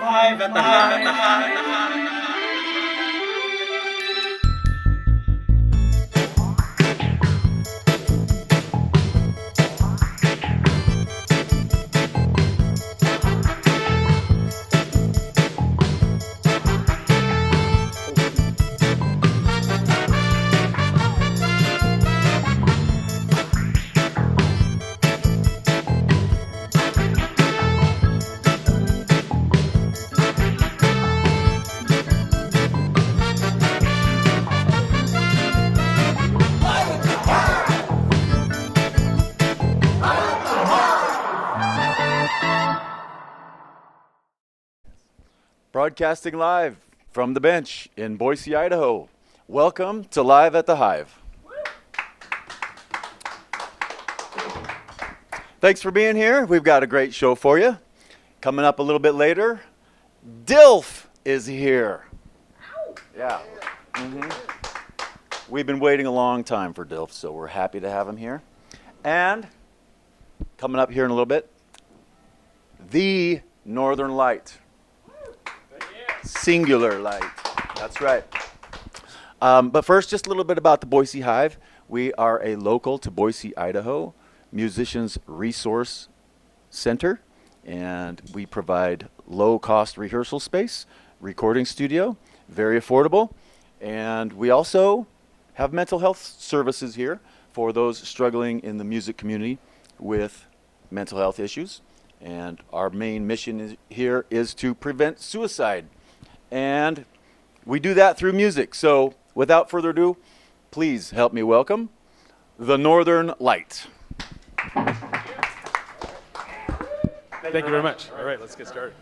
Live at the Hive. Broadcasting live from the bench in Boise, Idaho. Welcome to Live at the Hive. Thanks for being here. We've got a great show for you. Coming up a little bit later, DILFS is here. Yeah. We've been waiting a long time for DILFS, so we're happy to have him here. And coming up here in a little bit, the Northern Light. Singular light. That's right. But first, just a little bit about the Boise Hive. We are a local to Boise, Idaho musicians resource center, and we provide low-cost rehearsal space, recording studio, very affordable, and we also have mental health services here for those struggling in the music community with mental health issues. And our main mission here is to prevent suicide. And we do that through music. So without further ado, please help me welcome the Northern Light. Thank you very much. All right, let's get started.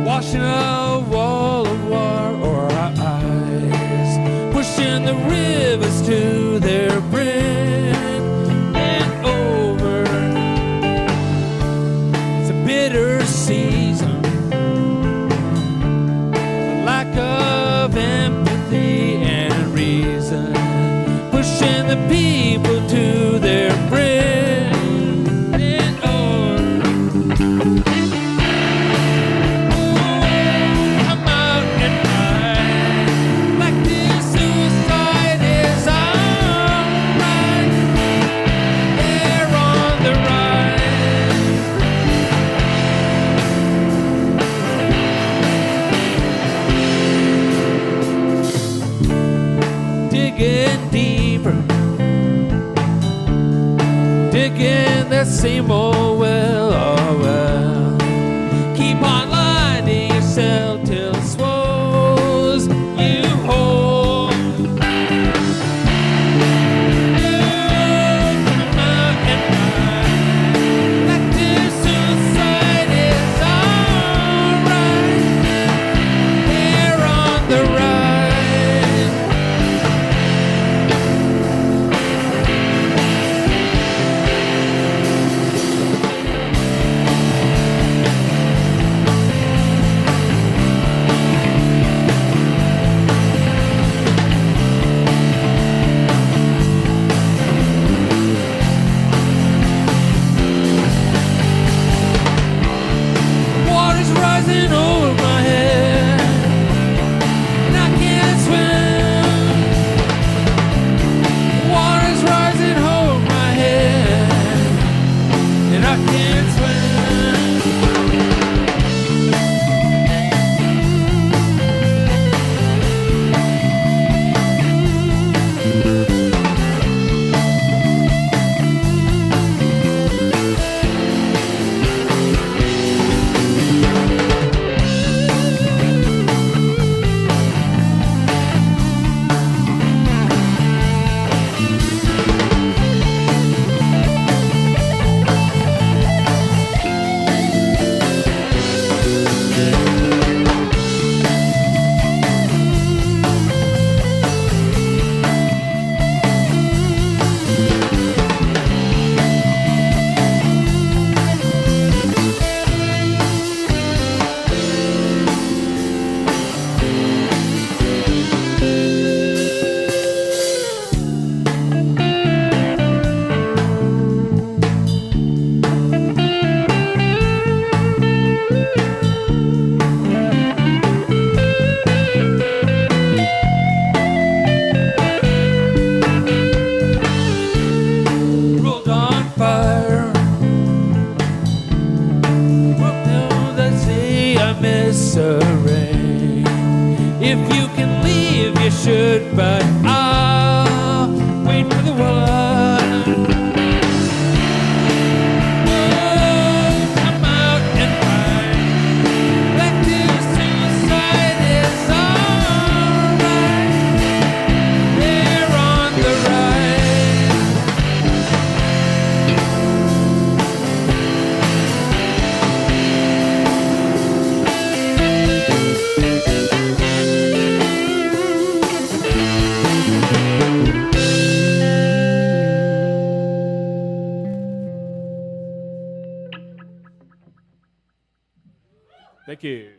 Washing a wall of war o'er our eyes, pushing the rivers to their brim and over. It's a bitter season, a lack of empathy and reason, pushing the people to their brim and over. Digging that same old well, oh well. Keep on lighting yourself till it swallows you whole. Come out and ride. Like this suicide is alright. They're on the ride. should, but I'll wait for the one. Come out and fight. Collective suicide is alright. They're on the rise. Thank you.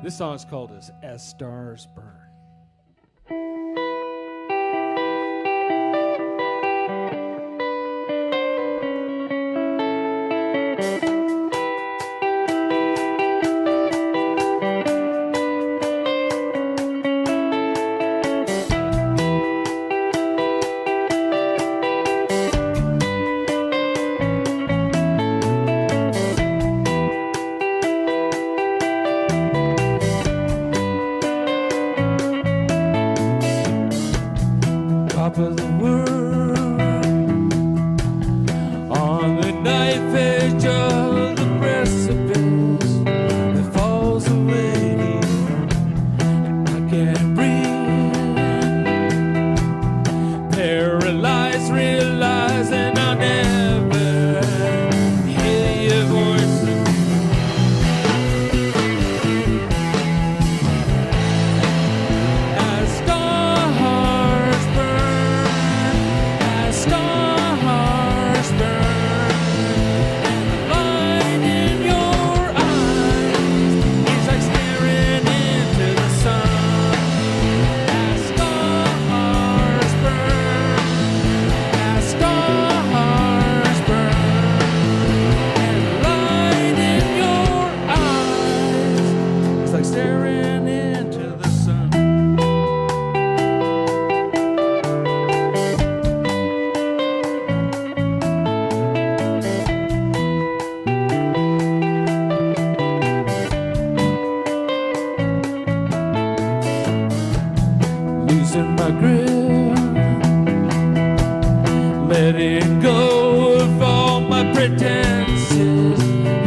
This song is called As Stars Burn. Top of the world, on the knife edge of the precipice that falls away, and I can't breathe. Paralyzed, realizing I'll never hear your voice again. As stars burn, as stars burn, and the light in your eyes is like staring into the sun. As stars burn, as stars burn, and the light in your eyes is like staring into the sun. Losing my grip, letting go of all my pretenses,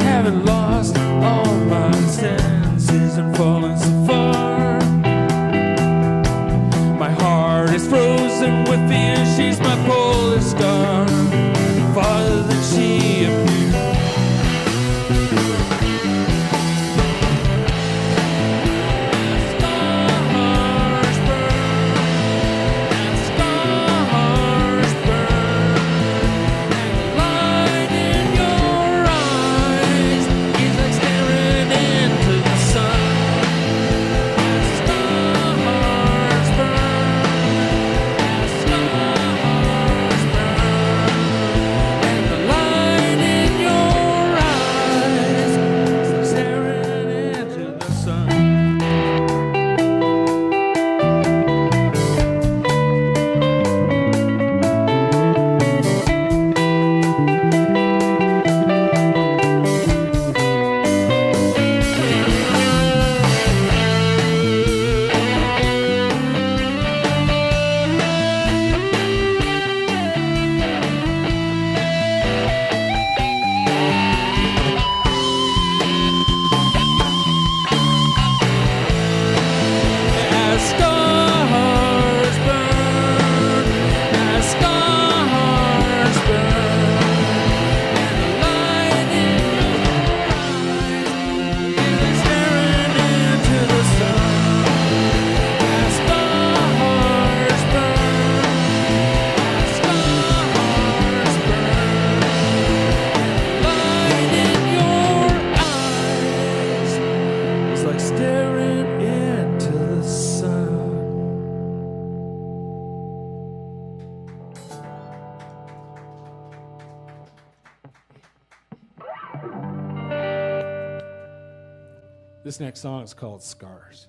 having lost all my senses and fallen so far. My heart is frozen with fear, she's my polar star, farther than she appears. Stars burn, and stars burn, and the light in your eyes is like staring into the sun. As stars burn, as stars burn, and the light in your eyes is like staring into the sun. As stars burn, as stars burn, and the light in your eyes is like staring into the sun. As stars burn, as stars burn, and the light in your eyes is like staring into the sun. This next song is called Scars.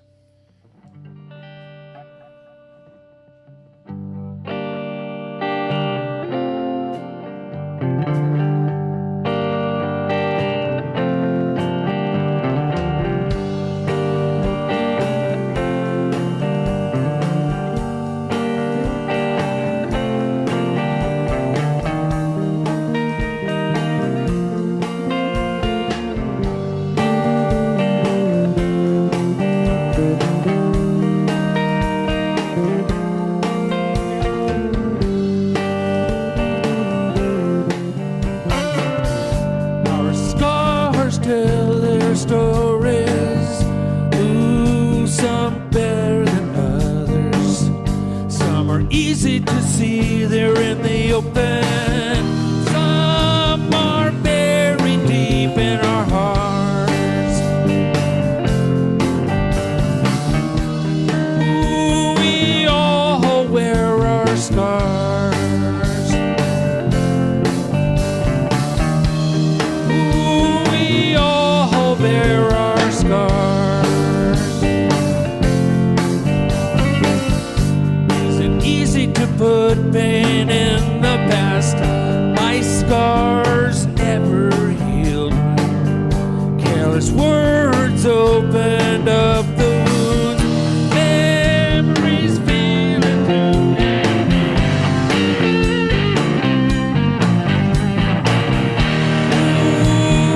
easy to see they're in the open. Some are buried deep in our hearts. Ooh, we all wear our scars. Ooh, we all bear our scars. Is it easy to put pain in the past? My scars never healed. Careless words opened up the wounds. Memories feeling too.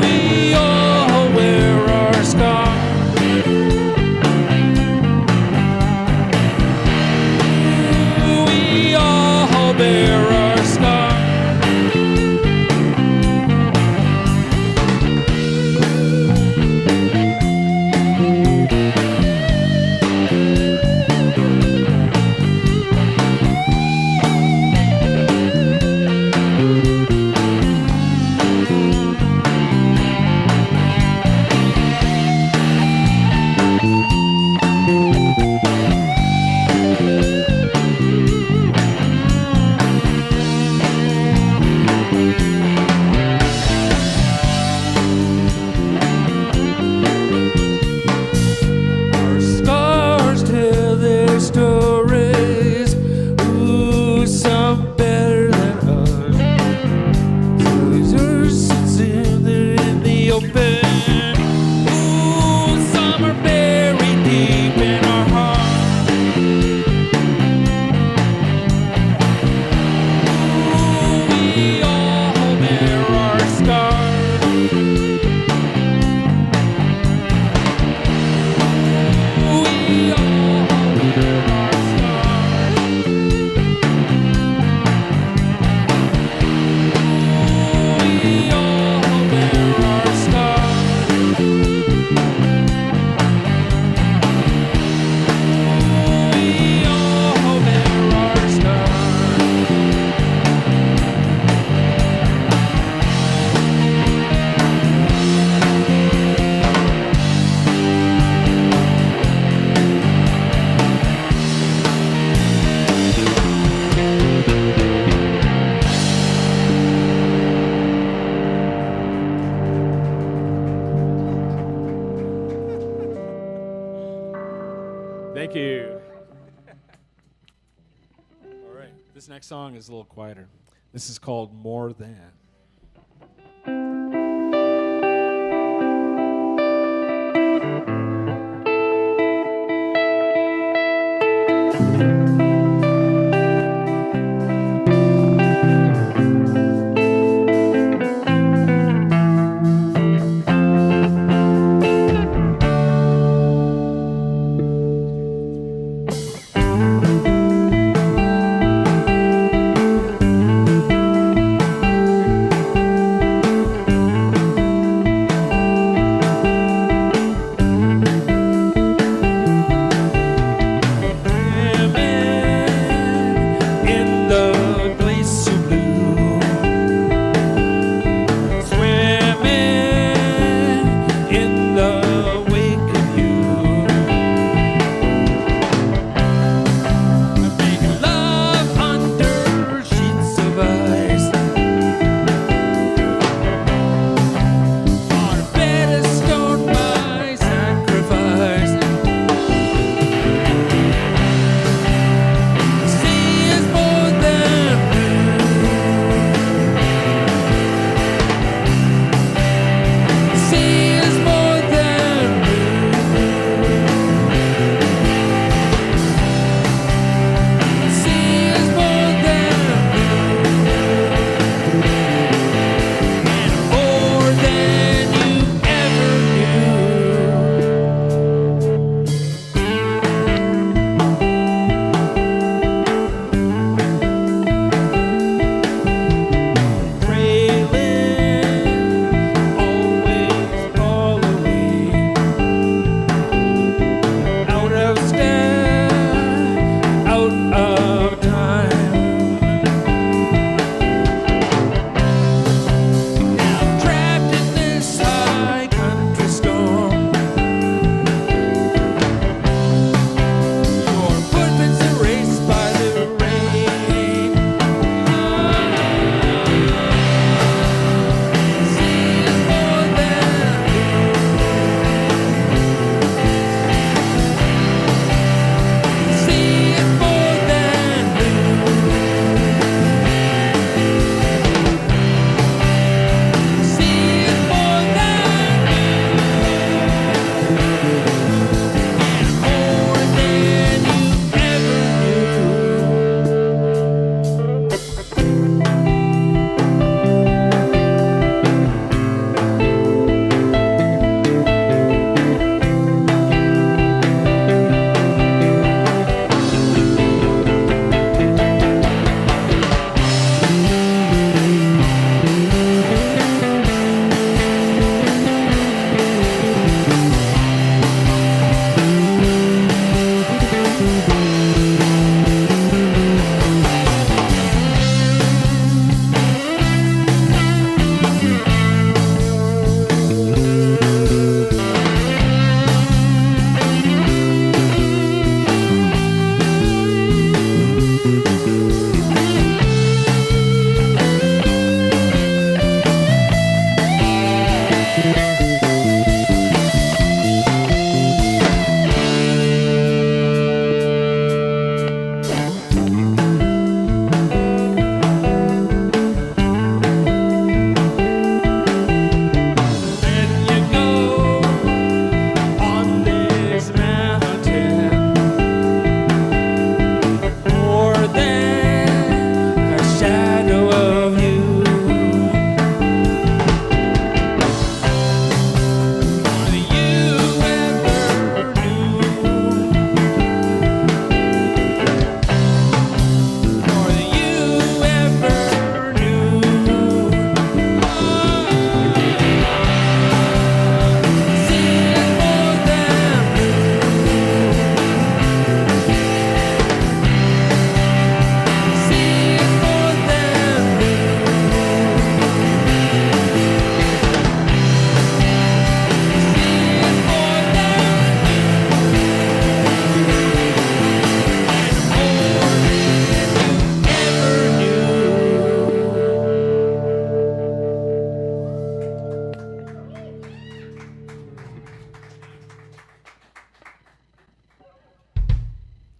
We all wear our scars. We all bear our scars. Our scars tell their stories. Ooh, some better than others. Others in the open. Ooh, some are buried deep in our hearts. Ooh, we all bear our scars. We all wear our scars. We all wear our scars. We all wear our scars. Thank you. All right, this next song is a little quieter. This is called More Than.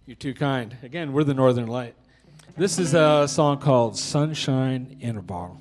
You're too kind. Again, we're the Northern Light. This is a song called Sunshine in a Bottle.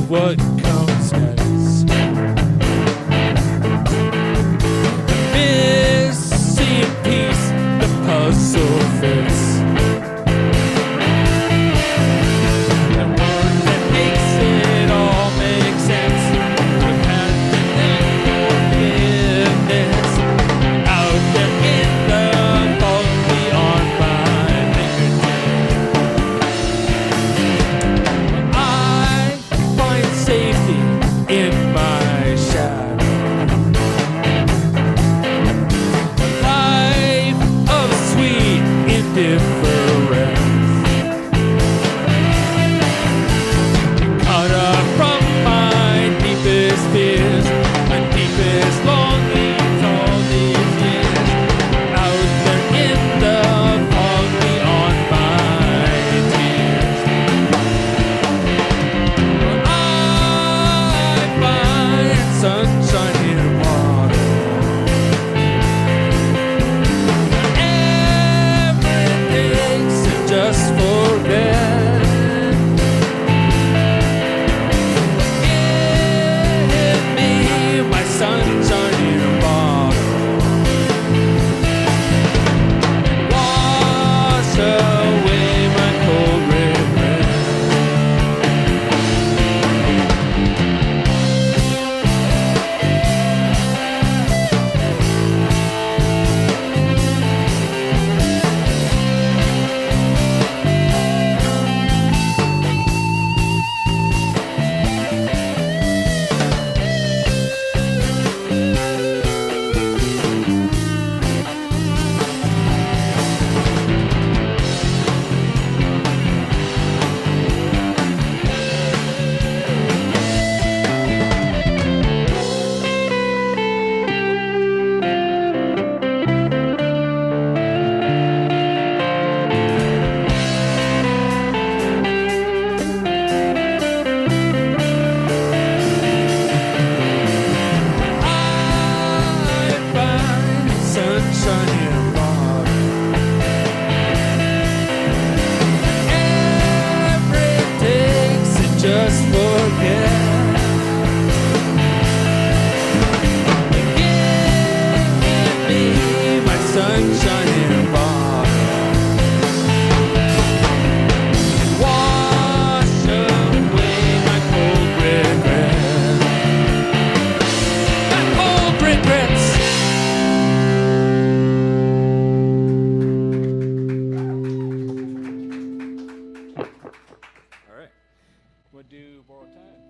What comes next? The missing piece, the puzzle fits. The word that makes it all make sense. Repentance out there in the fog beyond my fingertips. I find safety in my shadow. A life of sweet indifference. Cut off from my deepest fears, my deepest longings all these years. Out there in the fog beyond my tears. I find sunshine in a bottle. Everything's just forget. Give me my sunshine in a bottle. Wash away my cold regret. I find sunshine in a bottle. Everything's just forget. Give me my sunshine in a bottle. Wash away my cold regret. My cold regrets. All right. We'll do Borrowed Time.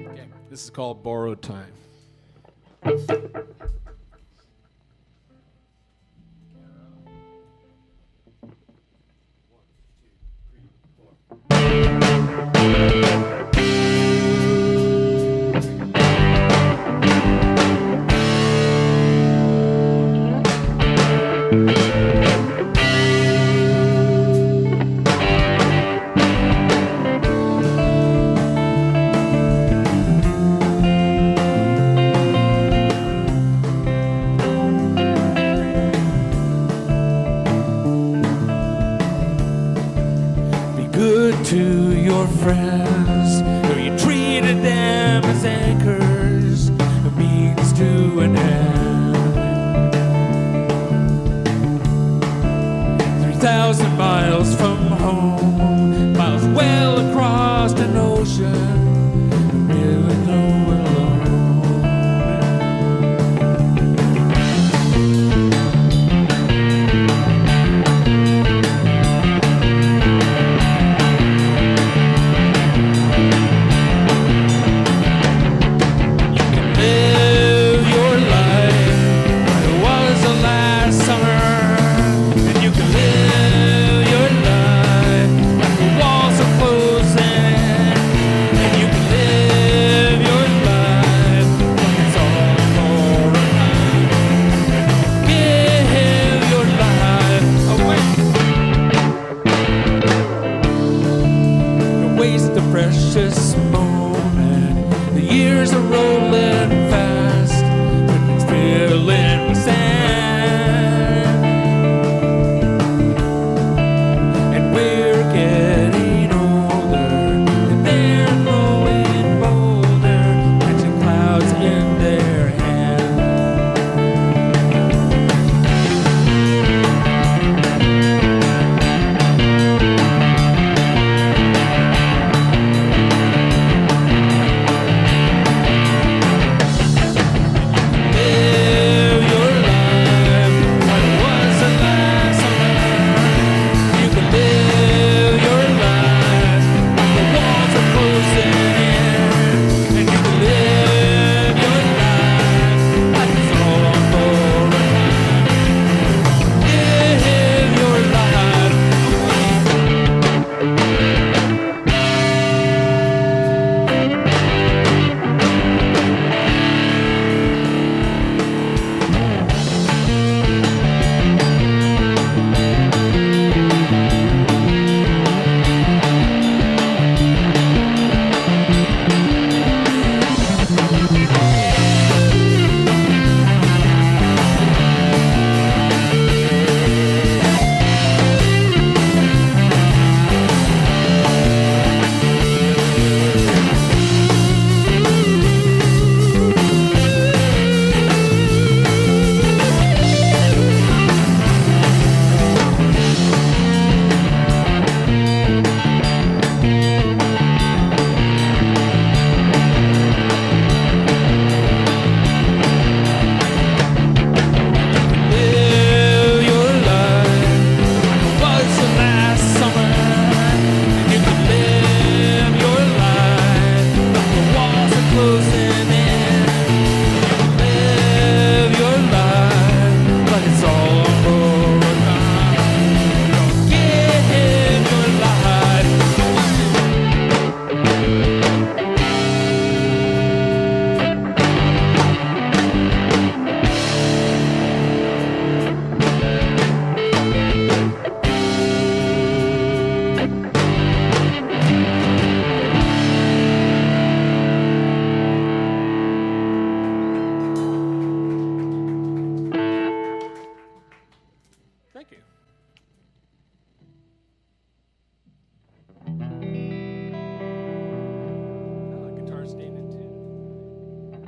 Okay. This is called Borrowed Time. rolling fast, but it's filling with sand. And we're getting older, and they're growing bolder, catching clouds in their hand. Live your life like it was the last summer. You can live your life like the walls are closing in, and you can live your life like it's all on borrowed time. Live your life. Live your life like it was the last summer, and you can live your life like the walls are closing in. You can live your life like it's all on borrowed time. Give your life. Thank you. Oh, the guitar's staying in too.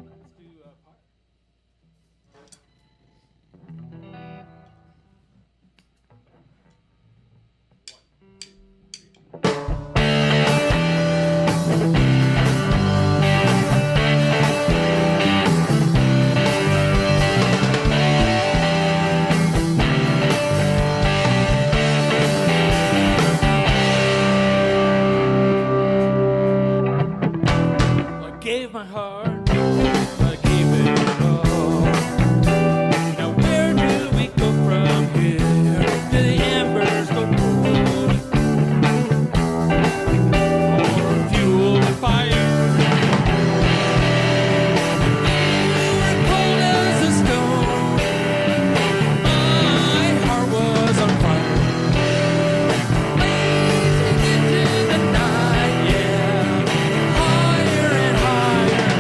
Let's do part. I gave my heart, I gave it all. Now where do we go from here? Do the embers go cold? Or fuel the fire? You were cold as a stone. My heart was on fire. Blazing into the night, yeah. Higher and higher.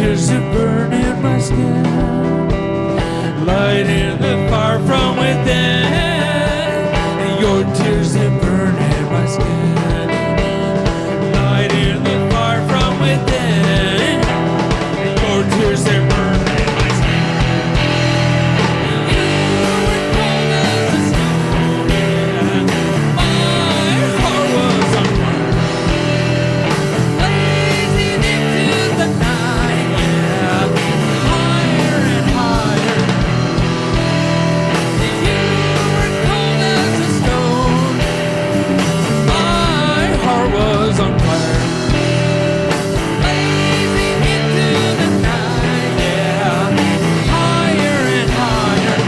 tears that burn in my skin, lighting the fire from within. Your tears that burn in my skin, lighting the fire from within. Your tears that burn in my skin. You were cold as the snow, yeah. My heart was on fire, blazing into the night, yeah. Higher and higher. You were cold as a stone. My heart was on fire, blazing into the night, yeah. Higher and higher.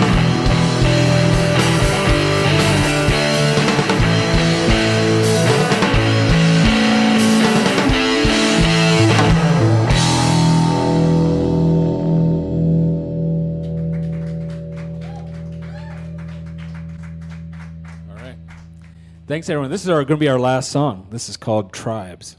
All right. Thanks, everyone. This is going to be our last song. This is called Tribes.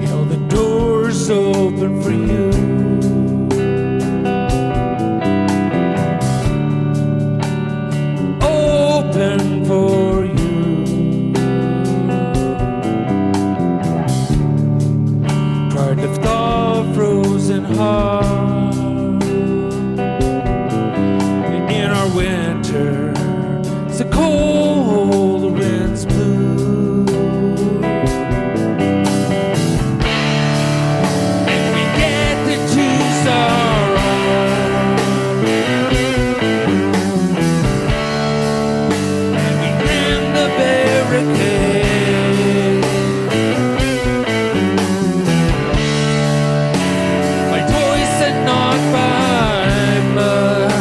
Held the doors open for you. Open for you. Tried to thaw a frozen heart in our winter. It's a cold winds blew. And we get to choose our own. And we ran the barricade. By choice and not by blood.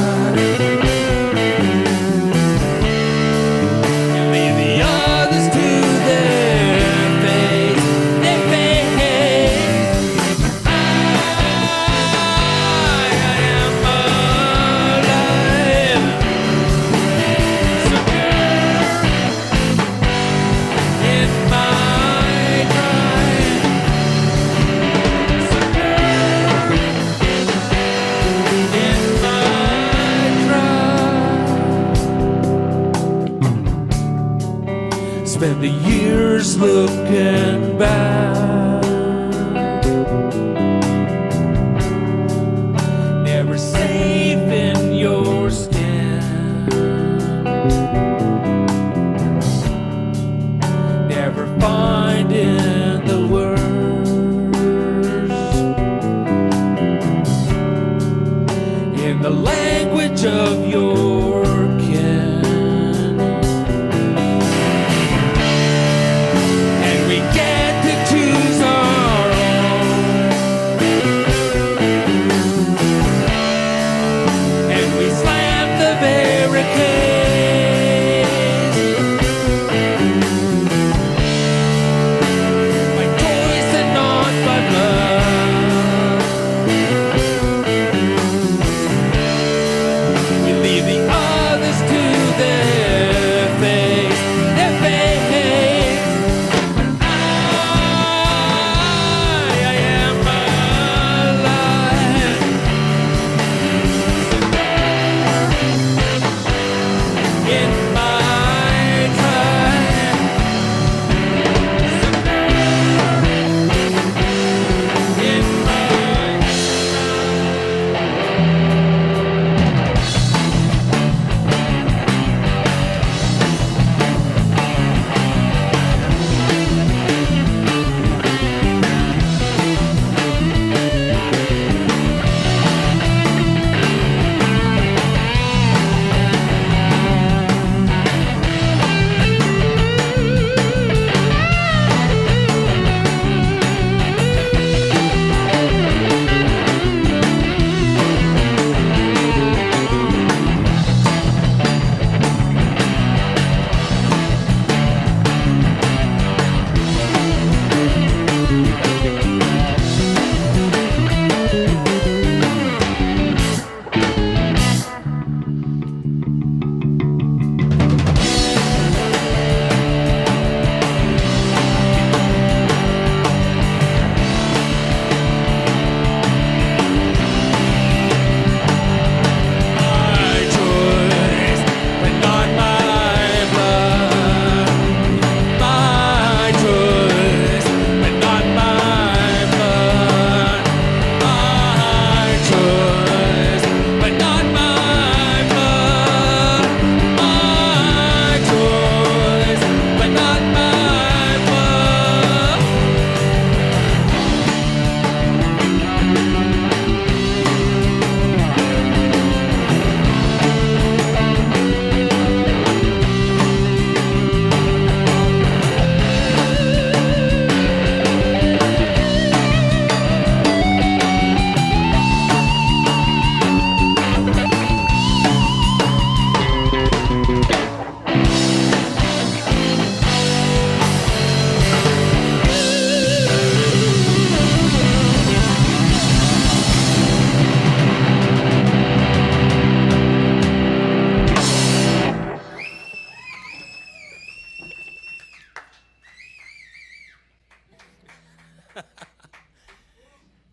And leave the others to their fate. Their fate. I am alive. Secure in my drive. Secure in my drive. Spend the years looking back, never safe in your skin, never finding the words in the language of your kin. And we get to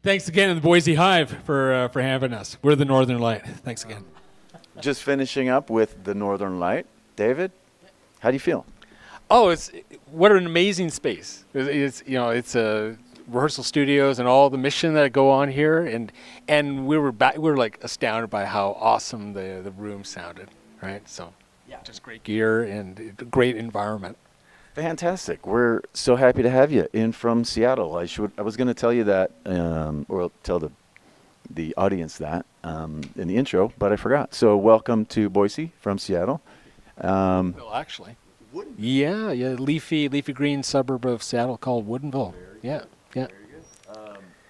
Thanks again to the Boise Hive for having us. We're the Northern Light. Thanks again. Just finishing up with the Northern Light. David, how do you feel? Oh, what an amazing space. It's rehearsal studios and all the mission that go on here, and we were like astounded by how awesome the room sounded, right? So, just great gear and a great environment. Fantastic. We're so happy to have you in from Seattle. I was going to tell you that, or tell the audience that in the intro, but I forgot. So welcome to Boise from Seattle. Woodinville, actually. Yeah, leafy green suburb of Seattle called Woodinville. Yeah.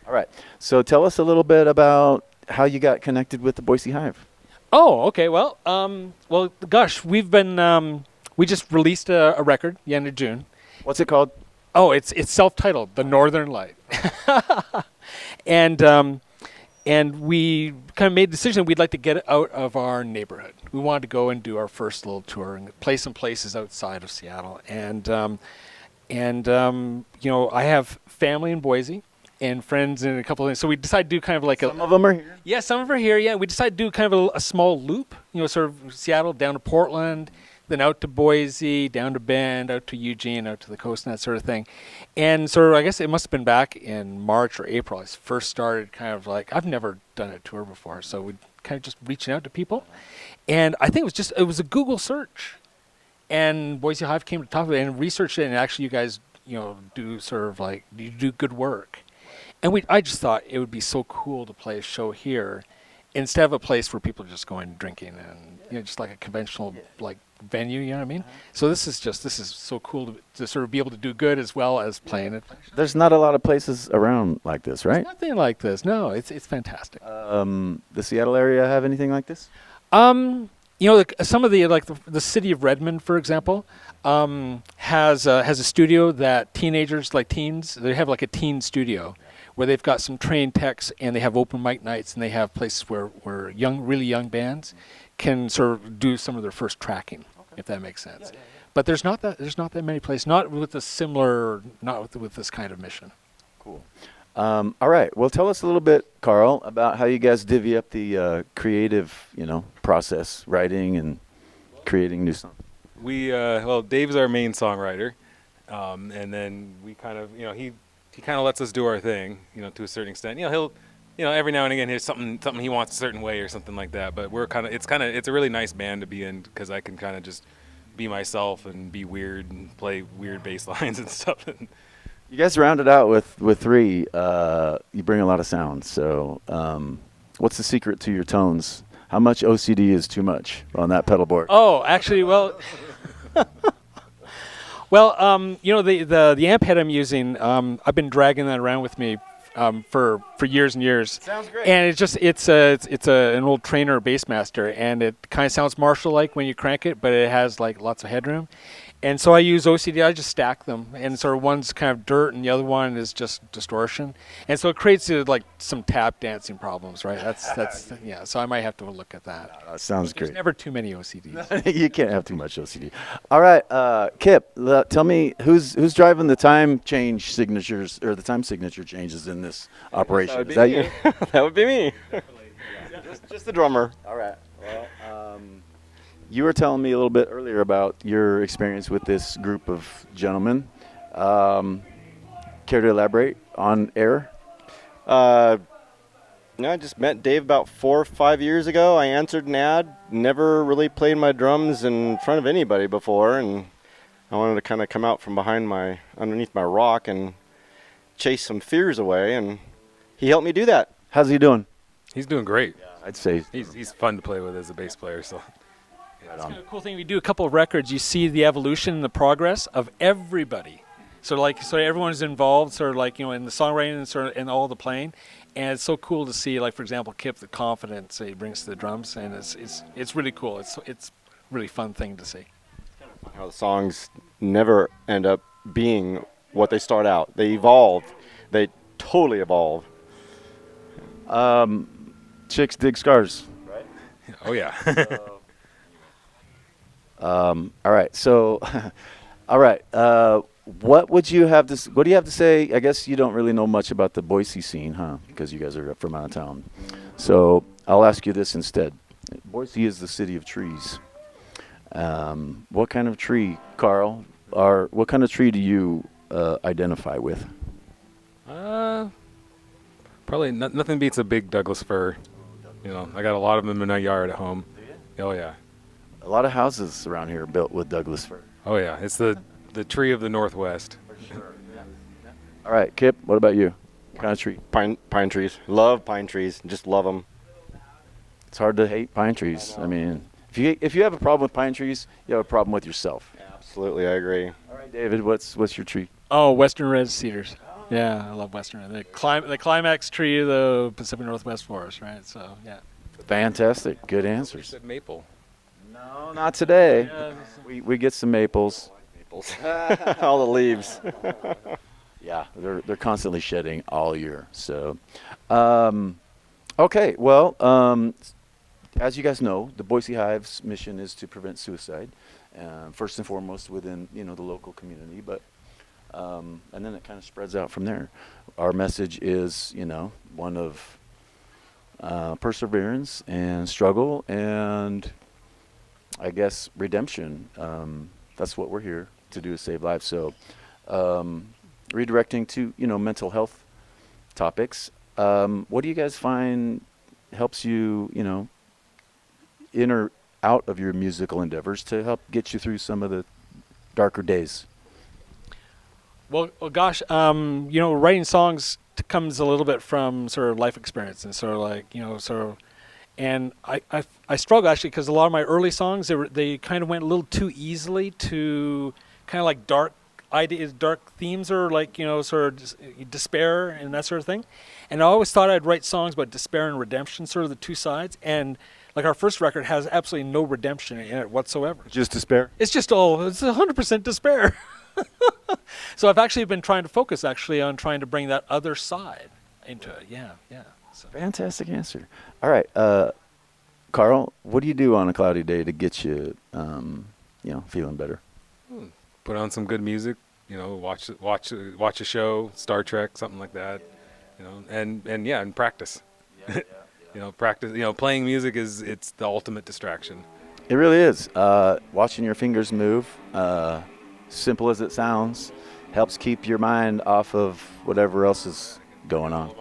All right. So tell us a little bit about how you got connected with the Boise Hive. Oh, okay. Well, gosh, we've been we just released a record the end of June. What's it called? Oh, it's self-titled, The Northern Light. And we kind of made the decision we'd like to get out of our neighborhood. We wanted to go and do our first little tour and play some places outside of Seattle. And I have family in Boise and friends in a couple of things. So we decided to do kind of like Some of them are here. Yeah, some of them are here, yeah. We decided to do kind of a small loop, sort of Seattle down to Portland, then out to Boise, down to Bend, out to Eugene, out to the coast and that sort of thing. And so I guess it must have been back in March or April. I first started kind of like, I've never done a tour before, so we kind of just reaching out to people. And I think it was a Google search. And Boise Hive came to the top of it and researched it, and actually you guys, do sort of like, you do good work. And I just thought it would be so cool to play a show here instead of a place where people are just going drinking and, just like a conventional, like, venue, you know what I mean? So this is so cool to sort of be able to do good as well as playing it. There's not a lot of places around like this, right? There's nothing like this. No, it's fantastic. The Seattle area have anything like this? Some of the city of Redmond, for example, has a studio that teens, they have like a teen studio where they've got some trained techs and they have open mic nights and they have places where really young bands can sort of do some of their first tracking, if that makes sense. But there's not that many places, not with this kind of mission. Cool. All right. Well, tell us a little bit, Carl, about how you guys divvy up the creative, process, writing and creating new songs. Dave's our main songwriter, and then we kind of, he kind of lets us do our thing, to a certain extent. He'll, every now and again here's something he wants a certain way or something like that. But it's a really nice band to be in because I can kind of just be myself and be weird and play weird bass lines and stuff. You guys rounded out with three. You bring a lot of sound. So, what's the secret to your tones? How much OCD is too much on that pedal board? Oh, actually, well, the amp head I'm using, I've been dragging that around with me for years and years. Sounds great. And it's an old Trainer Bassmaster, and it kind of sounds Marshall-like when you crank it, but it has like lots of headroom. And so I use OCD. I just stack them, and sort of one's kind of dirt, and the other one is just distortion. And so it creates like some tap dancing problems, right? That's yeah. So I might have to look at that. That sounds There's great. never too many OCDs. You can't have too much OCD. All right, Kip, tell me who's driving the time change signatures or the time signature changes in this operation? Is that you? That would be me. Just the drummer. All right. Well, you were telling me a little bit earlier about your experience with this group of gentlemen. Care to elaborate on air? I just met Dave about 4 or 5 years ago. I answered an ad. Never really played my drums in front of anybody before, and I wanted to kind of come out from underneath my rock and chase some fears away, and he helped me do that. How's he doing? He's doing great. I'd say He's fun to play with as a bass player. So. That's kind of a cool thing. We do a couple of records. You see the evolution and the progress of everybody. So everyone's involved, sort of like in the songwriting and sort of in all the playing, and it's so cool to see. Like for example, Kip, the confidence that he brings to the drums, and it's really cool. It's really fun thing to see. How the songs never end up being what they start out. They evolve. They totally evolve. chicks dig scars. Right? Oh yeah. All right. So, all right. What do you have to say? I guess you don't really know much about the Boise scene, huh? Because you guys are from out of town. So I'll ask you this instead. Boise is the city of trees. What kind of tree, Carl, what kind of tree do you identify with? Probably nothing beats a big Douglas fir. You know, I got a lot of them in my yard at home. Oh yeah. A lot of houses around here are built with Douglas fir. Oh yeah. It's the tree of the Northwest. All right, Kip, what about you? What kind of tree? Pine trees. Love pine trees. Just love them. It's hard to hate pine trees. I mean, if you have a problem with pine trees, you have a problem with yourself. Absolutely, I agree. All right, David, what's your tree? Oh, Western red cedars. Yeah, I love Western red. The climax tree of the Pacific Northwest forest, right? So, yeah. Fantastic. Good You answers. said maple. No, not today. We get some maples. All the leaves. Yeah, they're constantly shedding all year. So, okay. Well, as you guys know, the Boise Hive's mission is to prevent suicide, first and foremost within the local community, but and then it kind of spreads out from there. Our message is one of perseverance and struggle and I guess redemption. That's what we're here to do, is save lives. So redirecting to mental health topics. What do you guys find helps you in or out of your musical endeavors to help get you through some of the darker days? Well, gosh, writing songs comes a little bit from sort of life experience and sort of like, and I struggle actually because a lot of my early songs, they kind of went a little too easily to kind of like dark ideas, dark themes, or like, sort of despair and that sort of thing. And I always thought I'd write songs about despair and redemption, sort of the two sides. And like our first record has absolutely no redemption in it whatsoever. Just despair? It's just it's 100% despair. So I've actually been trying to focus on trying to bring that other side into it. Yeah. So. Fantastic answer. All right, Carl, what do you do on a cloudy day to get you, feeling better? Put on some good music. Watch a show, Star Trek, something like that. And practice. Practice. Playing music it's the ultimate distraction. It really is. Watching your fingers move, simple as it sounds, helps keep your mind off of whatever else is going on.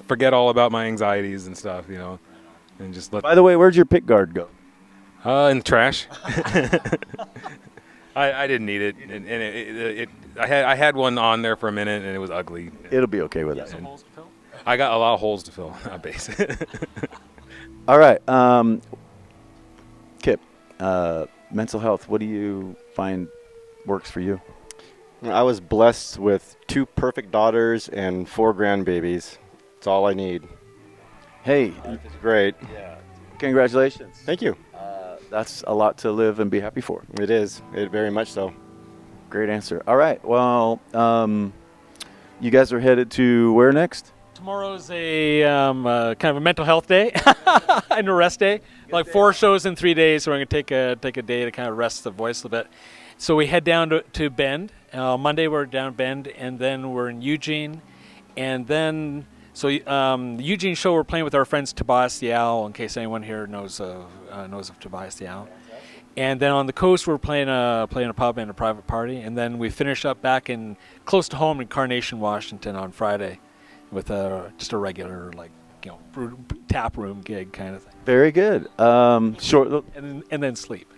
Forget all about my anxieties and stuff, and just let. By the way, where'd your pick guard go? In the trash. I didn't need it, and I had one on there for a minute, and it was ugly. It'll be okay with that. Some holes to fill? I got a lot of holes to fill on base. All right, Kip, mental health. What do you find works for you? I was blessed with 2 perfect daughters and 4 grandbabies. That's all I need. Hey, It's great. congratulations. Thank you. That's a lot to live and be happy for. It is. It very much so. Great answer. All right. Well, you guys are headed to where next? Tomorrow's a kind of a mental health day and a rest day. Like 4 shows in 3 days, so we're going to take a day to kind of rest the voice a bit. So we head down to Bend. Monday we're down Bend, and then we're in Eugene, and then the Eugene show we're playing with our friends Tobias the Owl. In case anyone here knows of Tobias the Owl. And then on the coast we're playing a pub and a private party, and then we finish up back in close to home in Carnation, Washington on Friday, with just a regular tap room gig kind of thing. Very good. Short. And then sleep.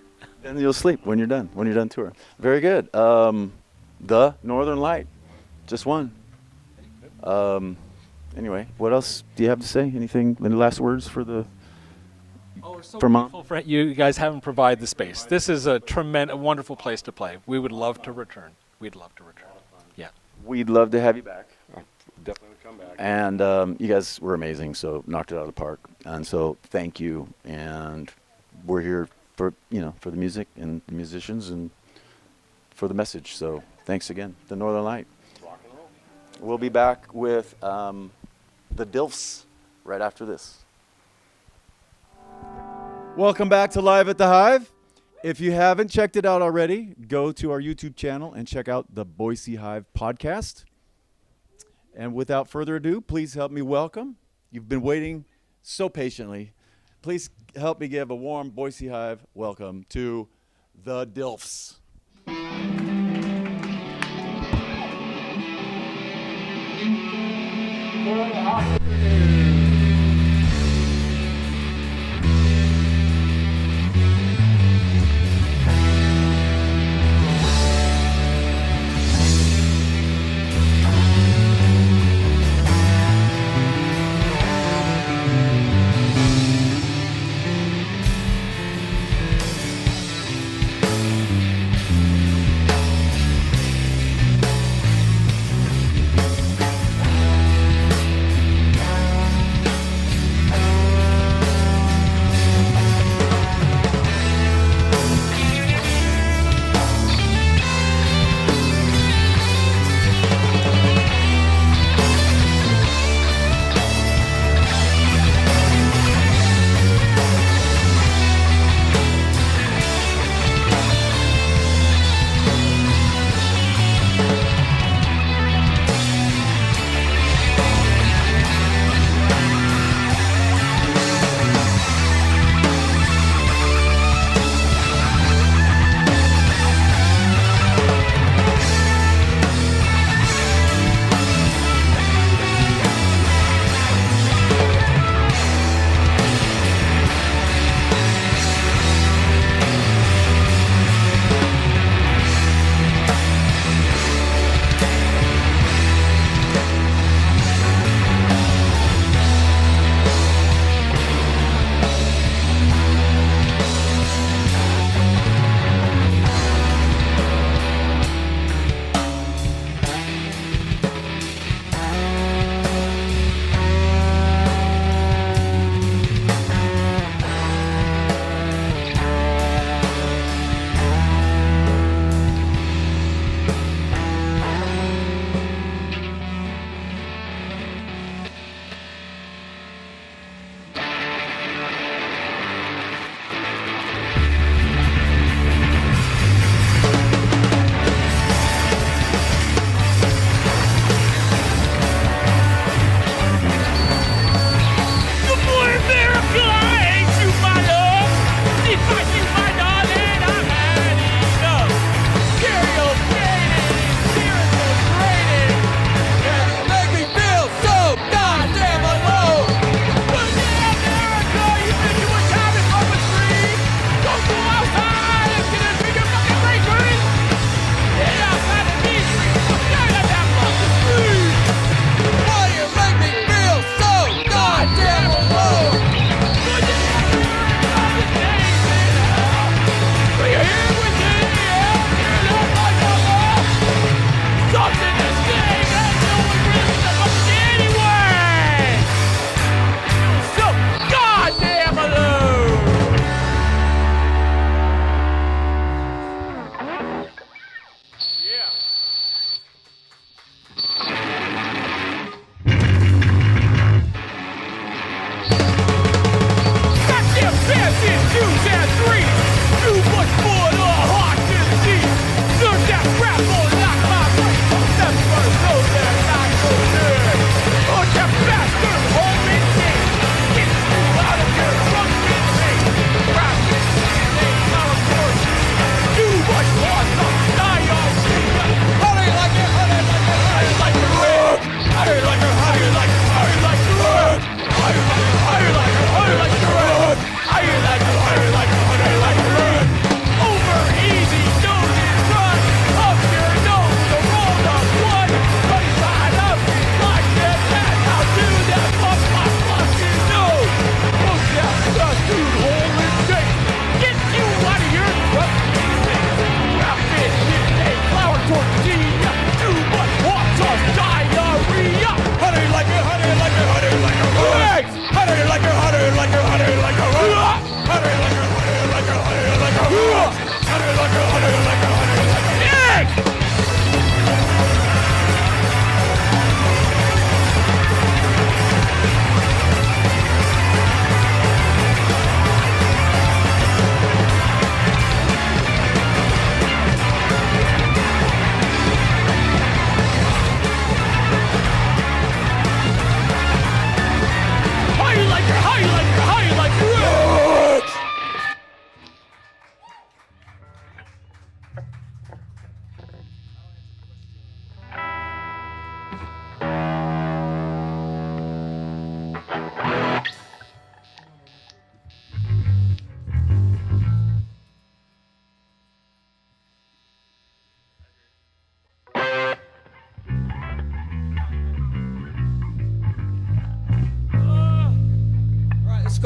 And you'll sleep when you're done touring. Very good. The Northern Light, just one. Anyway, what else do you have to say? Anything? Any last words for the? Oh, we're so For Mom? grateful for you guys having provided the space. This is a wonderful place to play. We would love to return. We'd love to return. Yeah. We'd love to have you back. Definitely come back. And you guys were amazing, so knocked it out of the park. And so thank you. And we're here for for the music and the musicians and for the message. So thanks again. The Northern Light. We'll be back with the DILFS right after this. Welcome back to Live at the Hive. If you haven't checked it out already, go to our YouTube channel and check out the Boise Hive podcast. And without further ado, please help me welcome. You've been waiting so patiently. Please help me give a warm Boise Hive welcome to the DILFS.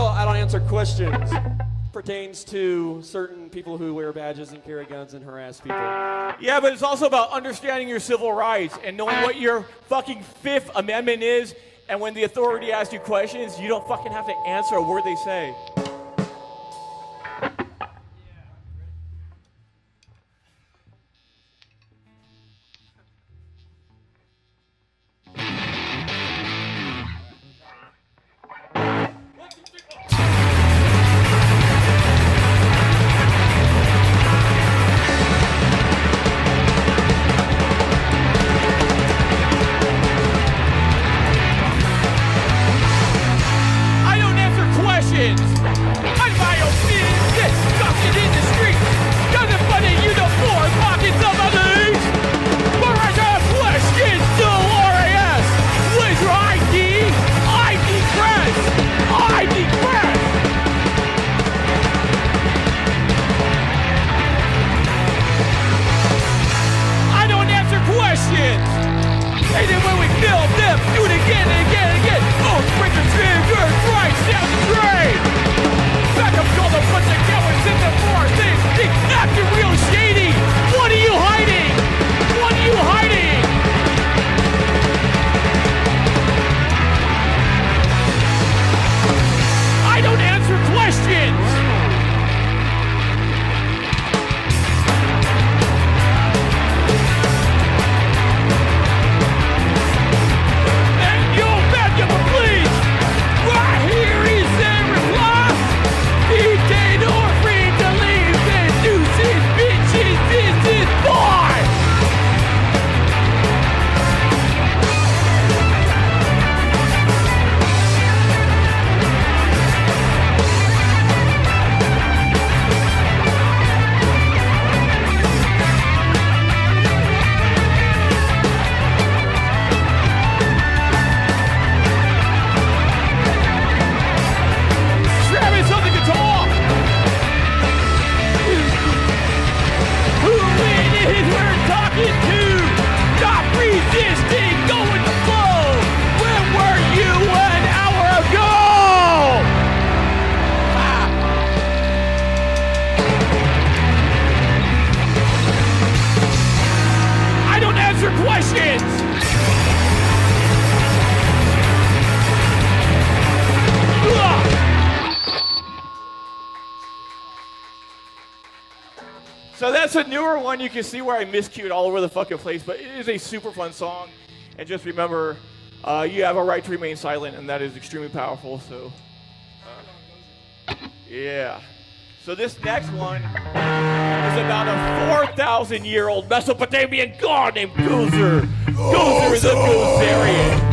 called I Don't Answer Questions. Pertains to certain people who wear badges and carry guns and harass people. Yeah, but it's also about understanding your civil rights and knowing what your fucking Fifth Amendment is. And when the authority asks you questions, you don't fucking have to answer a word they say. So that's a newer one. You can see where I miscued all over the fucking place, but it is a super fun song. And just remember, you have a right to remain silent, and that is extremely powerful. So, yeah. So this next one is about a 4,000-year-old Mesopotamian god named Gozer. Gozer is a Gozerian.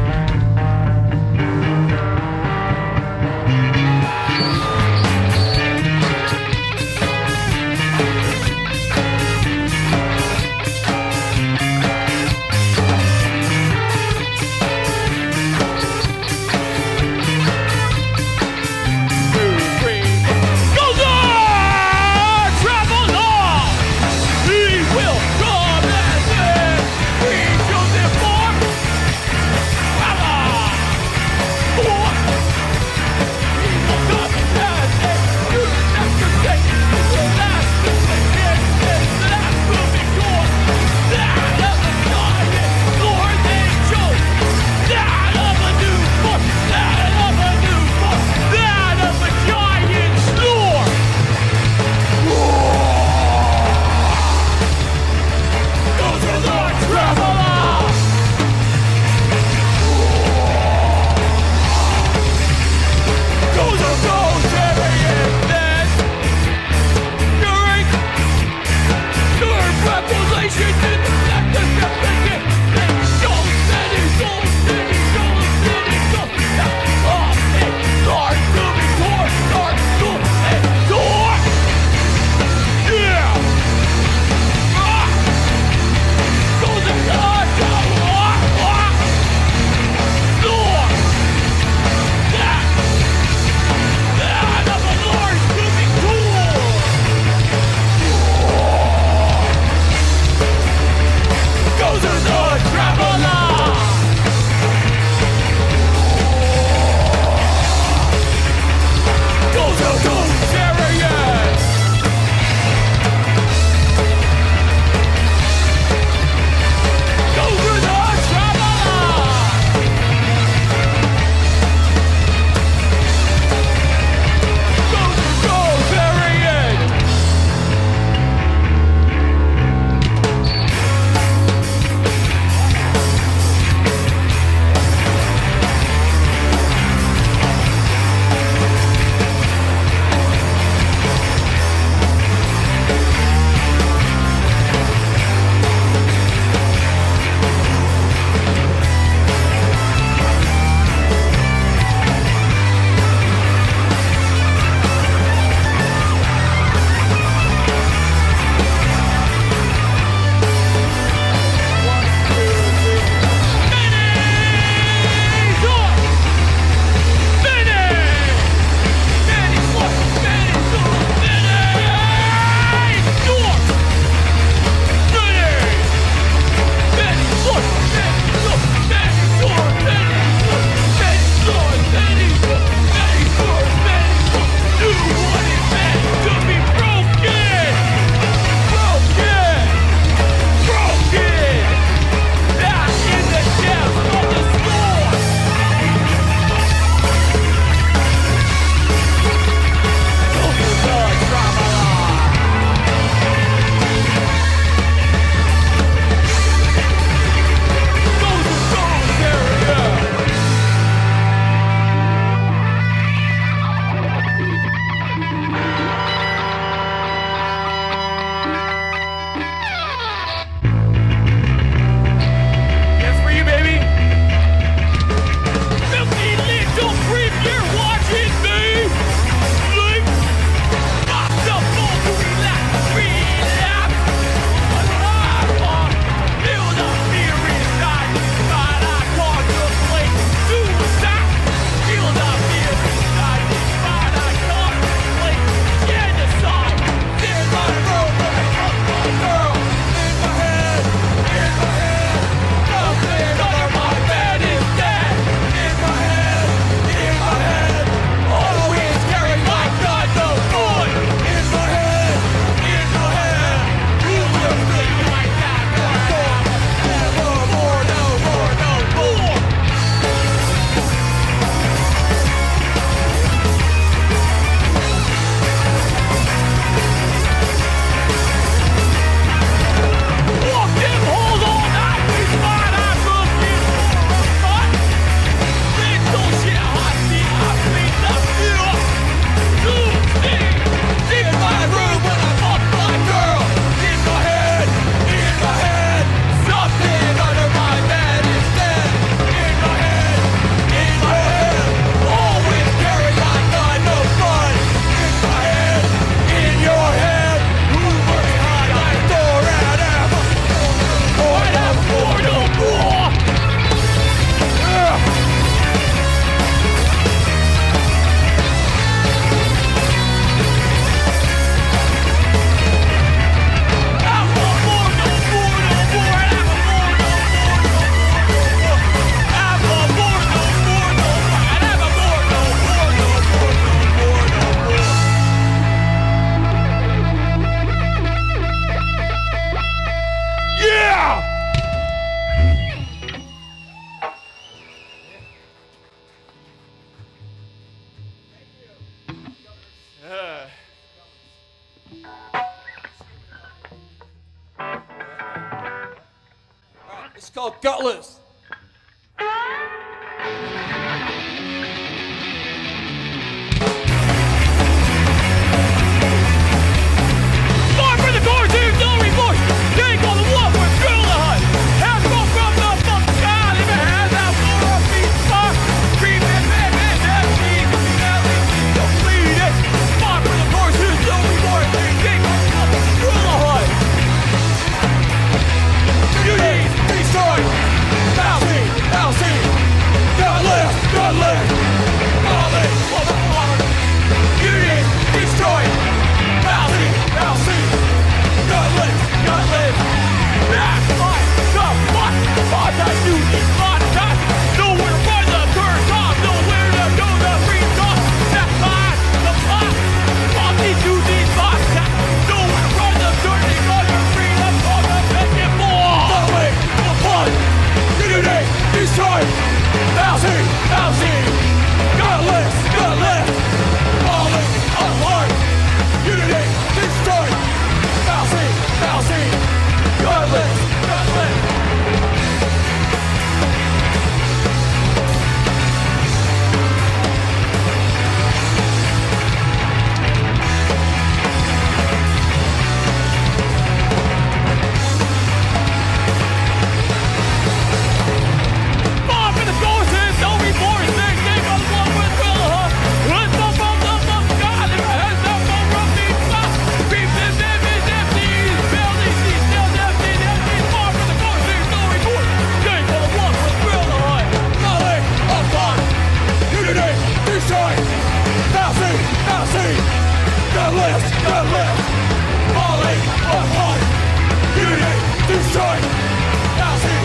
called Gutless. Far from the courses, no remorse. Take on the wall for drill the hut. Has come from the fucking sky. If it has that floor of feet, far. Creep and bed, empty. Don't bleed it. Far from the courses, no remorse. Take on the wall for drill the hut. Beauties, destroy. Bouncy. God live. All in, water. Beauties, destroy. Bouncy. God live. That's my tough luck. All that you need, lot of time. Nowhere to find the third top. Nowhere to go the free top. That's mine, the pot. All these you need, lot of time. Nowhere to find the dirty on your freedom. All the second floor. The way, the fun. Unity, destroy. Bouncy. God live. All in, unlearn. Unity, destroy. Bouncy. God live. Far from the courses, no remorse. They on the wall with drill the hut. Let's go from the God. If it has no from these spots. Creep this empty. Buildings, these still empty. Far from the courses, no remorse. They on the wall with drill the hut. Nothing upon. Unity, destroy. Bouncy. God live. Falling apart. Unity, destroy. Bouncy.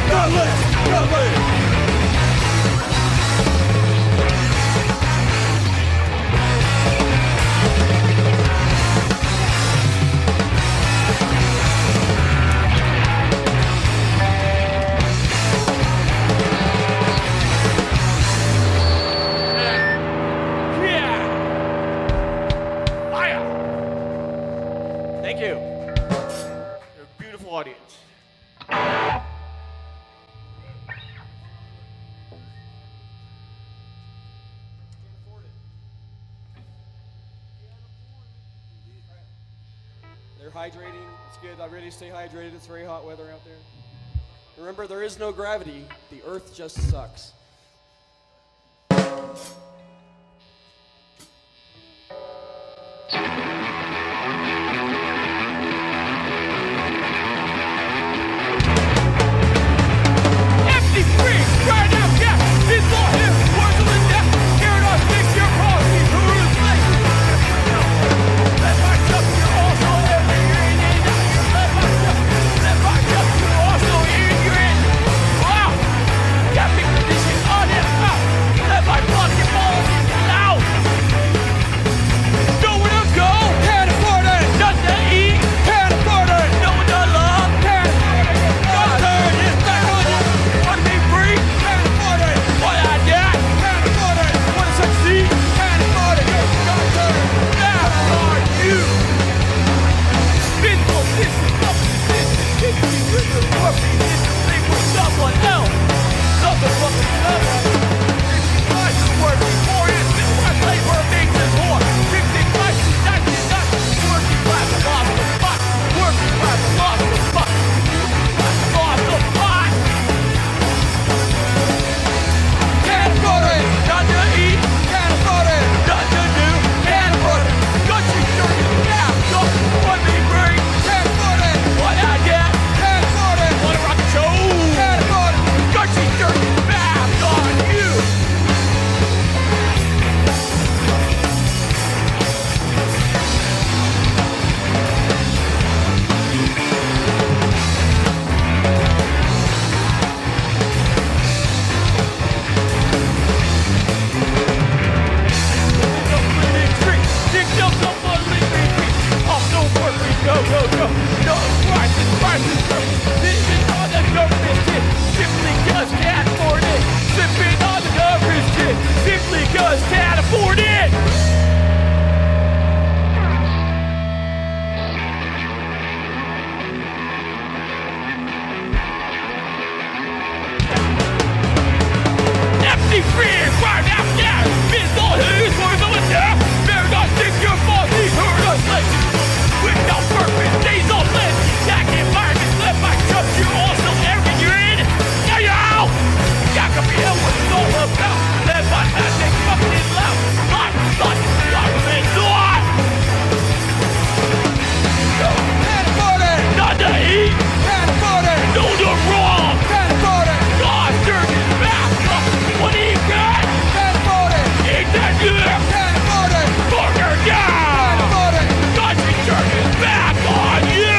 God live. Yeah. Fire. Thank you. You're a beautiful audience. They're hydrating. It's good. I'm ready to stay hydrated. It's very hot weather out there. Remember, there is no gravity. The earth just sucks. Empty free, right now, yeah. It's all here. Words of the death. Here not fix your policy. Who is like? Let my jump, you're also every Let my jump, you're also in your end. Wow. Got me position on it. Let my block get be free, right now, yeah. Miss all who's worth of a death. Better not think your boss, he heard us legend. Without purpose, days on list. That environment left by trust, you're also arrogant, you're in. Now you're out. That could be what it's all about. Led by magic, fucking loud. Life, government, thought. Not to eat. No, you're wrong. God, turn his back up. What do you got? Eat that year. Burger down. God, he turned his back on you.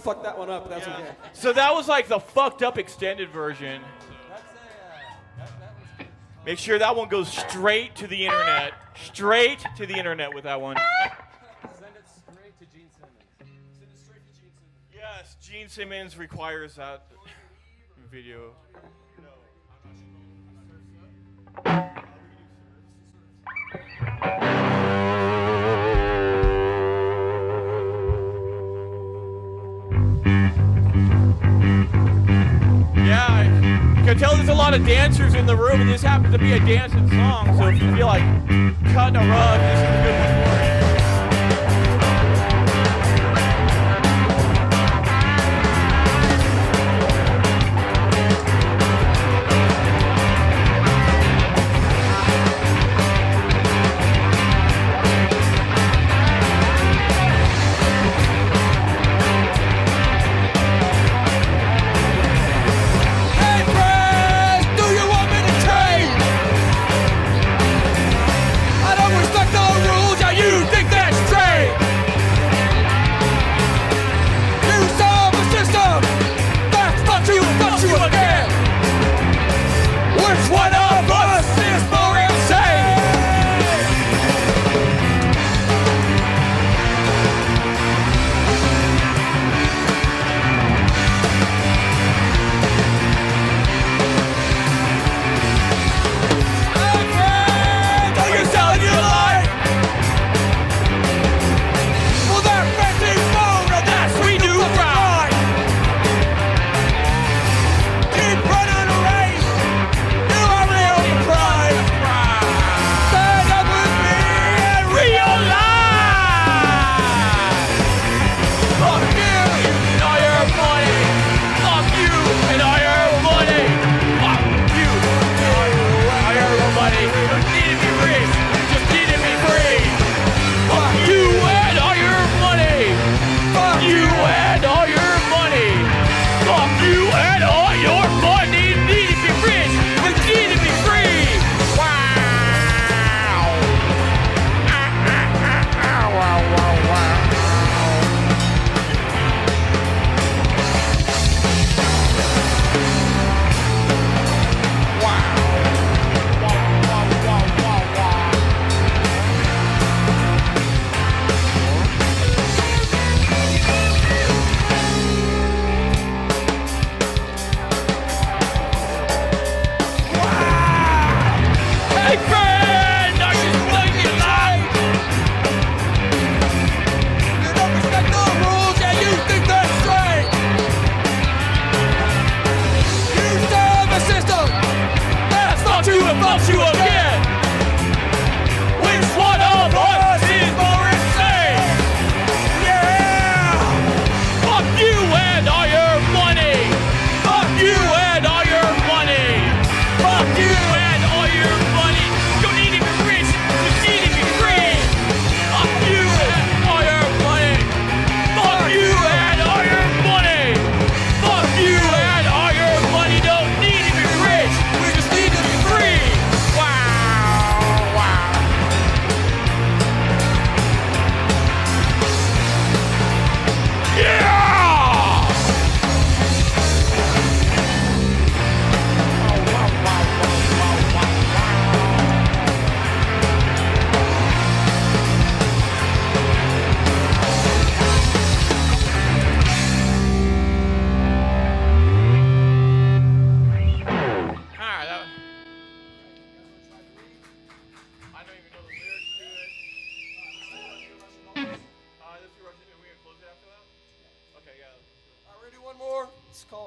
fucked that one up, but that's okay. So that was like the fucked up extended version. Make sure that one goes straight to the internet. Straight to the internet with that one. Send it straight to Gene Simmons. Send it straight to Gene Simmons. Yes, Gene Simmons requires that video. tell there's a lot of dancers in the room, and this happens to be a dancing song, so if you feel like cutting a rug, this is a good one for you.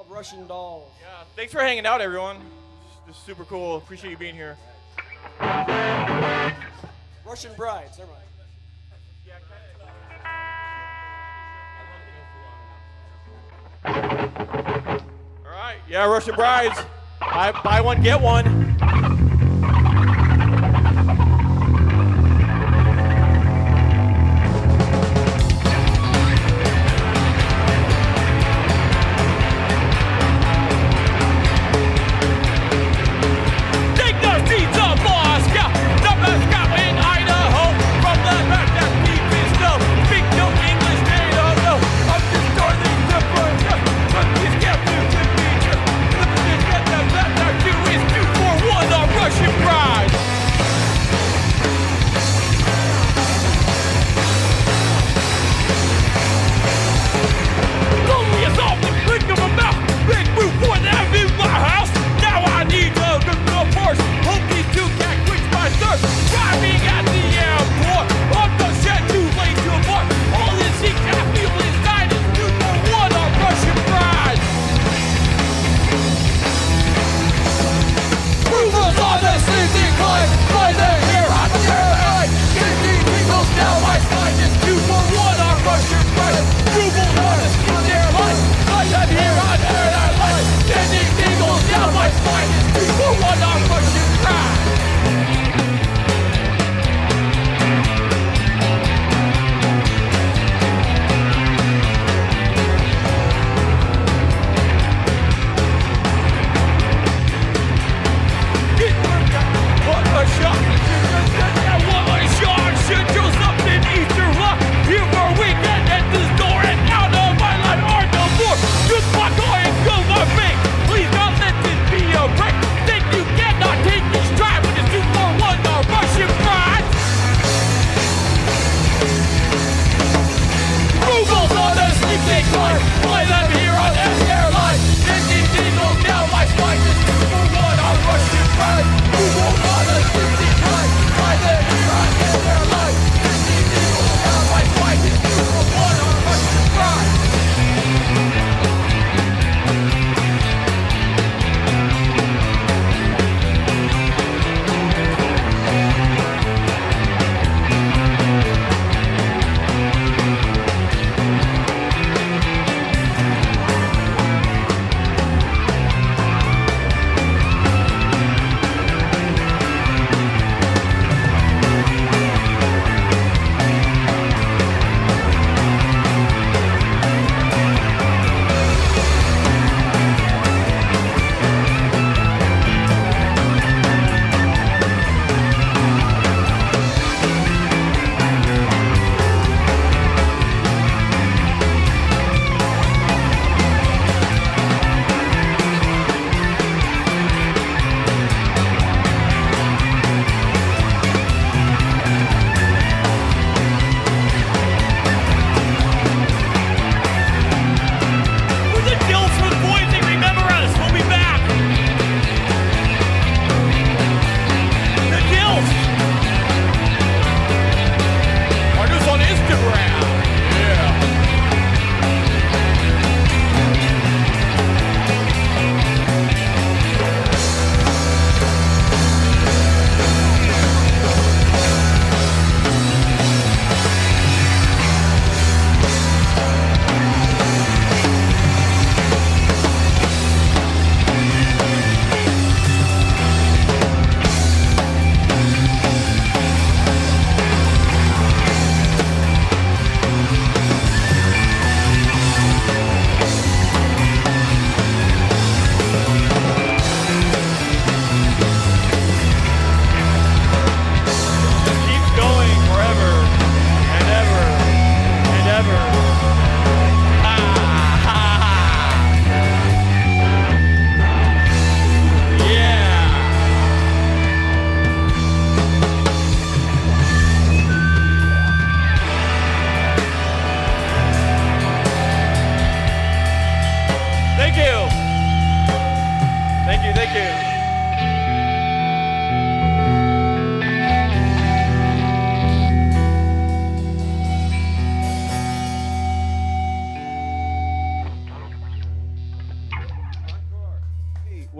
Russian Dolls. Yeah, thanks for hanging out, everyone. This is super cool. Appreciate you being here. Russian Brides, never mind. All right, yeah, Russian Brides. Buy one, get one. Two is 2 4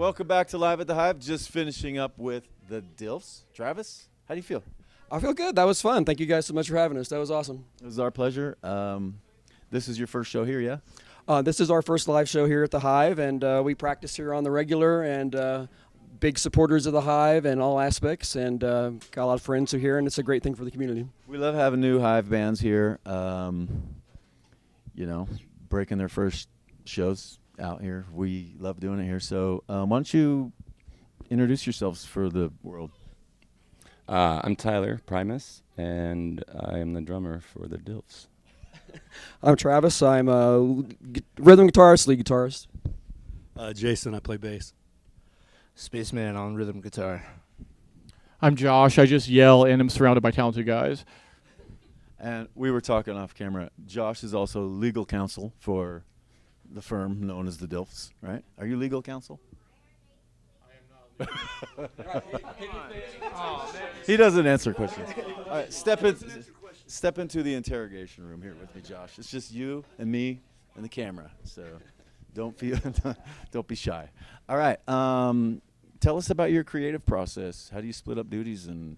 Welcome back to Live at the Hive. Just finishing up with the DILFS. Travis, how do you feel? I feel good. That was fun. Thank you guys so much for having us. That was awesome. It was our pleasure. This is your first show here, yeah? This is our first live show here at the Hive, and we practice here on the regular, and big supporters of the Hive in all aspects, and got a lot of friends who are here, and it's a great thing for the community. We love having new Hive bands here, breaking their first shows out here. We love doing it here. So why don't you introduce yourselves for the world? I'm Tyler Primus, and I am the drummer for the DILFS. I'm Travis. I'm a rhythm guitarist, lead guitarist. Jason, I play bass. Spaceman on rhythm guitar. I'm Josh. I just yell and I'm surrounded by talented guys. And we were talking off camera. Josh is also legal counsel for the firm known as the DILFS, right? Are you legal counsel? I am not. He doesn't answer questions. All right, step into the interrogation room here with me, Josh. It's just you and me and the camera, so don't be shy. All right, tell us about your creative process. How do you split up duties and?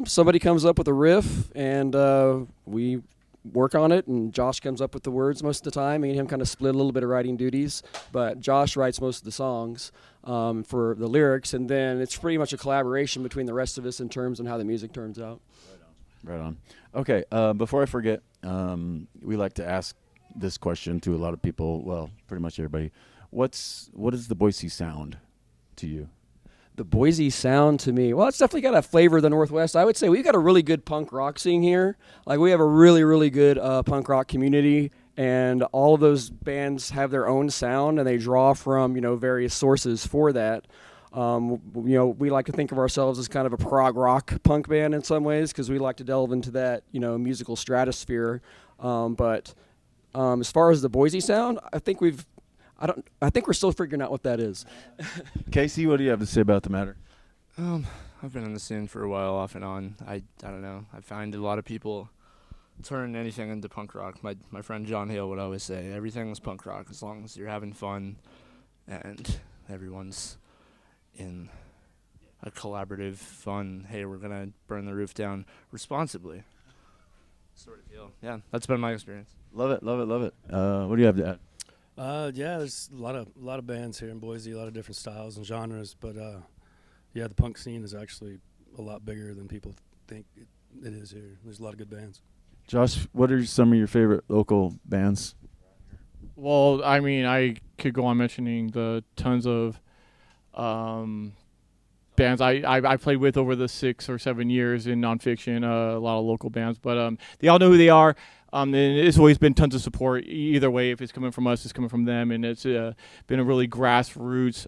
Somebody comes up with a riff, and we work on it, and Josh comes up with the words most of the time. Me and him kind of split a little bit of writing duties, but Josh writes most of the songs for the lyrics, and then it's pretty much a collaboration between the rest of us in terms of how the music turns out. Right on. Okay, before I forget, we like to ask this question to a lot of people, well, pretty much everybody. What is the Boise sound to you? The Boise sound to me, well, it's definitely got a flavor of the Northwest. I would say we've got a really good punk rock scene here. Like, we have a really, really good punk rock community, and all of those bands have their own sound, and they draw from, various sources for that. We like to think of ourselves as kind of a prog rock punk band in some ways, because we like to delve into that, musical stratosphere. But as far as the Boise sound, I think we're still figuring out what that is. Casey, what do you have to say about the matter? I've been in the scene for a while, off and on. I don't know. I find a lot of people turn anything into punk rock. My friend John Hale would always say, everything's punk rock as long as you're having fun and everyone's in a collaborative, fun, hey, we're going to burn the roof down responsibly sort of deal. Yeah, that's been my experience. Love it, love it, love it. What do you have to add? Yeah, there's a lot of bands here in Boise, a lot of different styles and genres, but the punk scene is actually a lot bigger than people think it is here. There's a lot of good bands. Josh, what are some of your favorite local bands? Well, I mean, I could go on mentioning the tons of bands I played with over the 6 or 7 years in nonfiction, a lot of local bands, but they all know who they are. And it's always been tons of support either way. If it's coming from us, it's coming from them, and it's been a really grassroots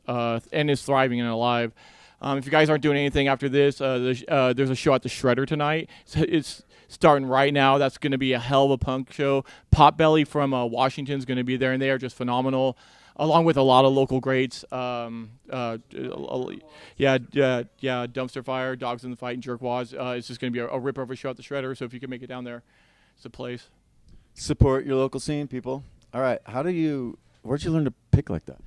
and it's thriving and alive. If you guys aren't doing anything after this, there's a show at the Shredder tonight. It's starting right now. That's going to be a hell of a punk show. Potbelly from Washington is going to be there, and they are just phenomenal, along with a lot of local greats. Dumpster Fire, Dogs in the Fight, and Jerkwads. It's just going to be a ripper of a show at the Shredder, so if you can make it down there, it's a place. Support your local scene, people. All right, where'd you learn to pick like that?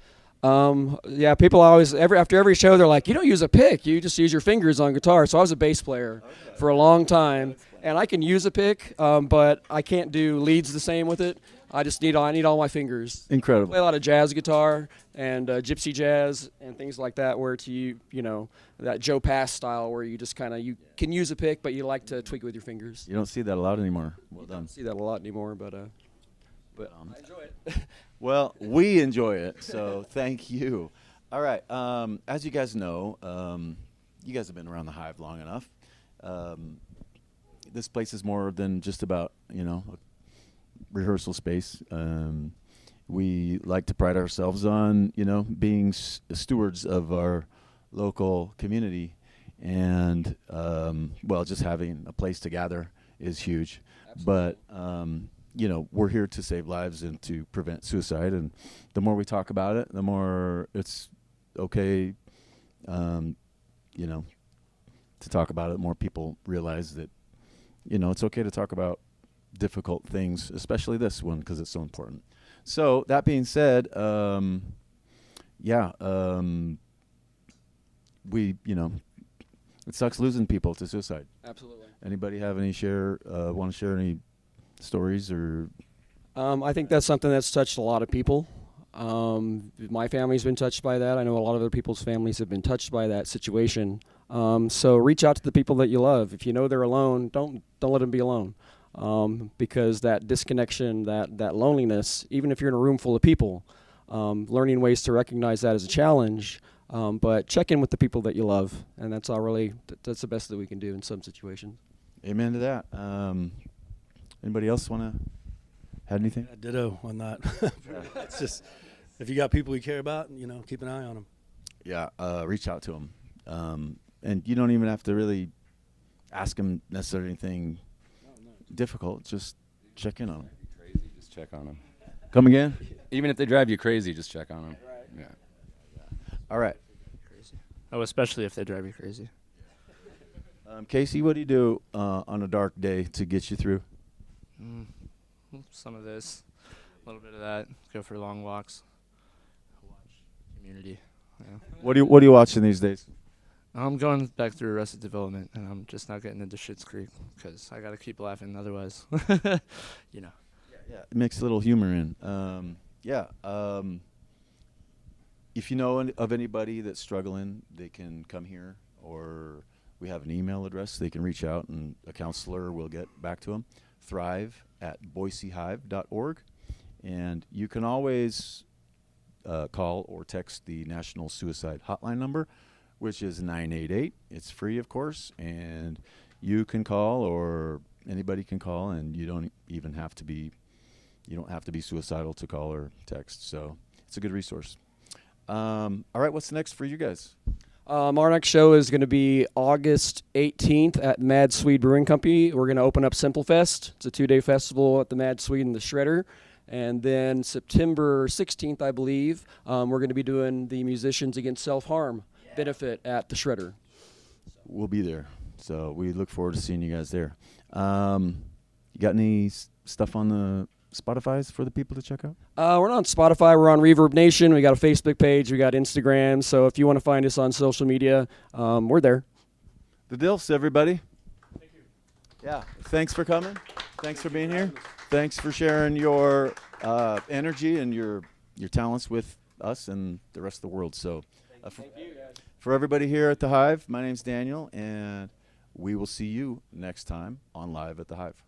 People always, after every show, they're like, you don't use a pick, you just use your fingers on guitar. So I was a bass player for a long time, and I can use a pick, but I can't do leads the same with it. I need all my fingers. Incredible. I play a lot of jazz guitar and gypsy jazz and things like that, where that Joe Pass style, where you just you can use a pick, but you like to tweak it with your fingers. You don't see that a lot anymore. Well done. Don't see that a lot anymore, but I enjoy it. Well, we enjoy it, so thank you. All right, as you guys know, you guys have been around the Hive long enough. This place is more than just about, a rehearsal space. We like to pride ourselves on, being stewards of our local community, and just having a place to gather is huge. Absolutely. But we're here to save lives and to prevent suicide, and the more we talk about it, the more it's okay, to talk about it. The more people realize that, it's okay to talk about difficult things, especially this one, because it's so important. So that being said, yeah, it sucks losing people to suicide. Absolutely. Anybody have any want to share any stories or? I think that's something that's touched a lot of people. My family's been touched by that. I know a lot of other people's families have been touched by that situation. So reach out to the people that you love. If you know they're alone, don't let them be alone. Because that disconnection, that loneliness, even if you're in a room full of people, learning ways to recognize that as a challenge. But check in with the people that you love, and that's that's the best that we can do in some situations. Amen to that. Anybody else want to add anything? Yeah, ditto on that. It's just, if you got people you care about, keep an eye on them. Yeah, reach out to them. And you don't even have to really ask them necessarily anything difficult. Just check in on them. Crazy, just check on them. Come again? Even if they drive you crazy, just check on them. Yeah. All right. Oh, especially if they drive you crazy. Casey, what do you do on a dark day to get you through? Some of this, a little bit of that. Go for long walks. Watch Community. Yeah. What are you watching these days? I'm going back through Arrested Development, and I'm just not getting into Schitt's Creek because I got to keep laughing otherwise. Yeah, it makes a little humor in. If you know of anybody that's struggling, they can come here, or we have an email address. They can reach out, and a counselor will get back to them. thrive@boisehive.org. And you can always call or text the National Suicide Hotline number, which is 988. It's free, of course, and you can call, or anybody can call, and you don't have to be suicidal to call or text. So it's a good resource. All right, what's next for you guys? Our next show is going to be August 18th at Mad Swede Brewing Company. We're going to open up Simple Fest. It's a 2-day festival at the Mad Swede and the Shredder. And then September 16th, I believe, we're going to be doing the Musicians Against Self-Harm benefit at the Shredder. We'll be there. So we look forward to seeing you guys there. You got any stuff on the Spotify's for the people to check out? We're on Spotify. We're on Reverb Nation. We got a Facebook page. We got Instagram. So if you want to find us on social media, we're there. The DILFS, everybody. Thank you. Yeah. Thanks for coming. Thanks for being here. Thanks for sharing your energy and your talents with us and the rest of the world. So for everybody here at the Hive, my name's Daniel, and we will see you next time on Live at the Hive.